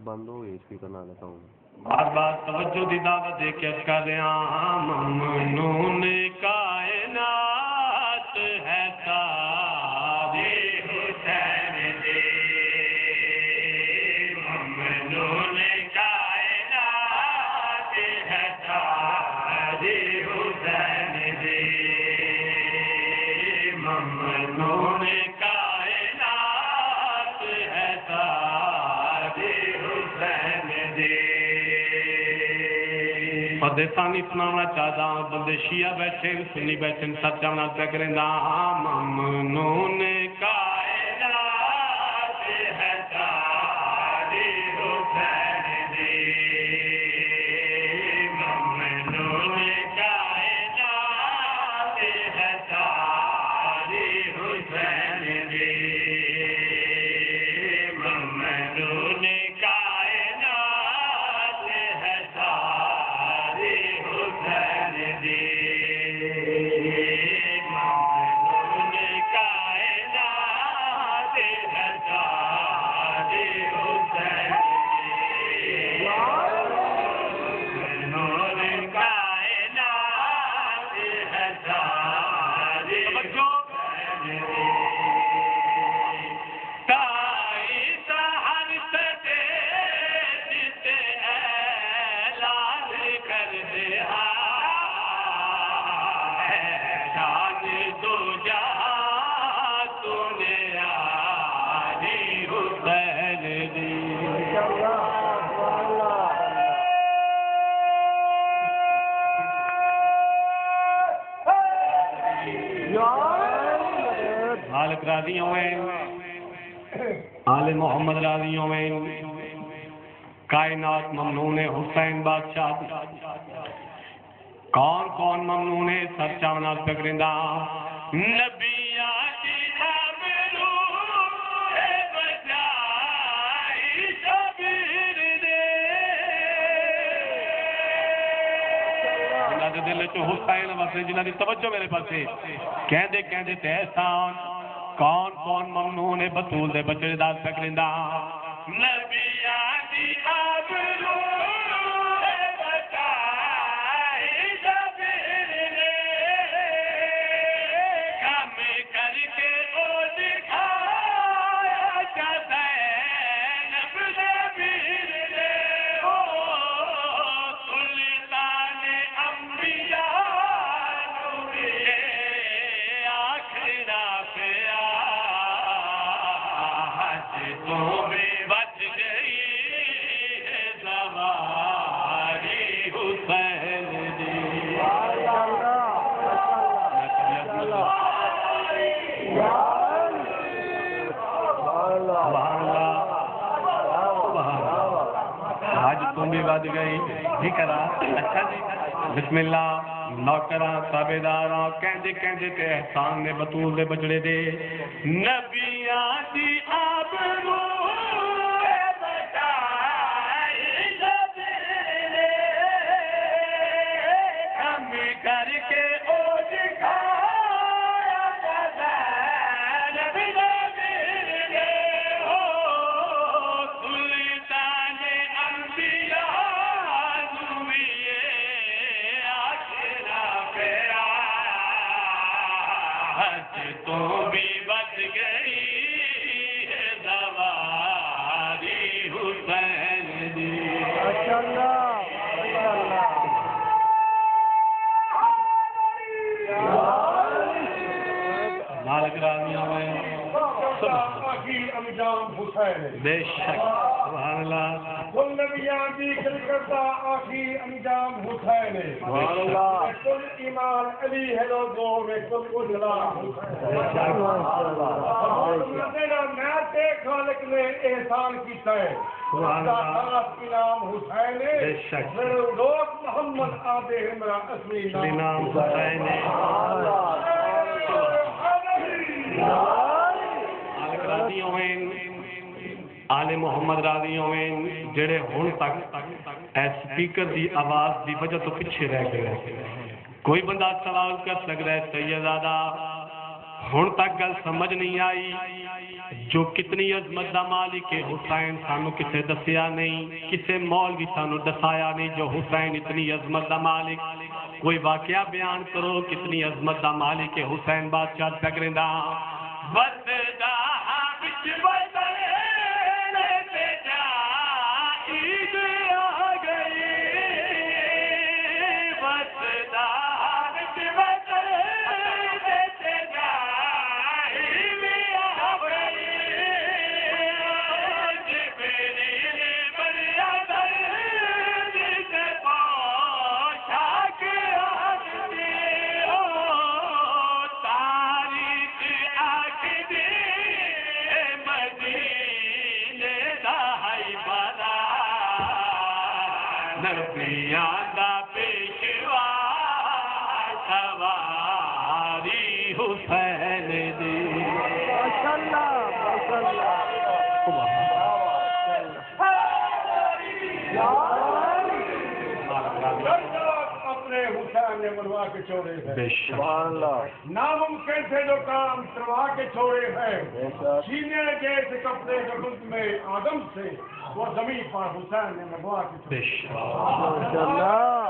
بند ہو گئی اسپیکر نہ لگا ہوں بار بار توجہ دی دعوت دے کے کر رہے ہیں ممنون کائنات ہے تاج حسین دے ممنون کائنات ہے تاج حسین دے ممنون کائنات ہے تاج حسین دے پردے ثانی سنانا چاہتا ہوں بندے شیعہ بیٹھے سنی بیٹھے سب چاہنا پہ کریں دا ممنون کائنات ہے تاج حسین دے ممنون کائنات ہے تاج حسین دے ممنون کائنات ہے تاج حسین دے ممنون کائنات ہے تاج حسین ممنون کائنات ہے تاج حسین تائی سہر سجے جتے اعلان کر دیا اعلان دو جہاں تو نے آج حسین دی مالک راضی ہوئے آل محمد راضی ہوئے کائنات ممنون حسین بادشاہ کون کون ممنون سر چاونا پکرندہ نبیاں کی آبرو بجائی شبیر دے جنہ دے دل چو حسین واسے جنہ دی توجہ میرے پاس ہے کہندے تے احسان کون کون ممنون بطول دے بچڑے داد پکرندہ نبیاں دی آبرو بجائی شبیر دے کام کر کے او دکھایا شبیر نبیر دے او سلطان انبیاء نوری آخرہ پہ آج تو بھی بچ گئی ہے زواری حسین دی آج تم بھی بچ گئی جی کرا اچھا جی بسم اللہ نوکراں تابعداراں کہندے تے احسان نے بطول دے بچڑے دے نبیاں دی آبرو بچائی شبیر دے کم کر کے او دکھایا شبیر نبیر دے او سلطان انبیاء نوریے آخرہ پہ آج تو بھی بچ گئی ہے زواری حسین دی مالک راضی ہوئے انجام حسین بے شک سبحان اللہ والنبیاں دی کرتا آخی انجام حسین سبحان اللہ کل ایمان علی ہے لوگوں میں کل اجلا میں خالق نے احسان کیتا ہے سبحان اللہ انعام حسین بے شک میرے دوست محمد آدھے ہمرا اصلی نام حسین مالک راضی ہوئے آل محمد راضی ہوئے جڑے ہون تک سپیکر دی آواز دی وجہ تو پیچھے رہ گئے. کوئی بندہ سوال کر سکتا ہے سیدزادہ ہون تک گل سمجھ نہیں آئی جو کتنی عظمت دا مالک حسین سانو کسے دسیا نہیں, کسے مولوی سانو دسایا نہیں جو حسین اتنی عظمت دا مالک. کوئی واقعہ بیان کرو کتنی عظمت دا مالک حسین بادشاہ تک رہندا. وسدا وچ نبیان دا پیشوا سواری حسین دی. اپنے حسین نے مروا کے چھوڑے ہیں. سبحان اللہ. ناممکن تھے جو کام کروا کے چھوڑے ہیں. سینے جیسے کپڑے کے ملک میں آدم سے وہ زمین پر حسین نے مروا کے چھوڑے. ماشاء اللہ.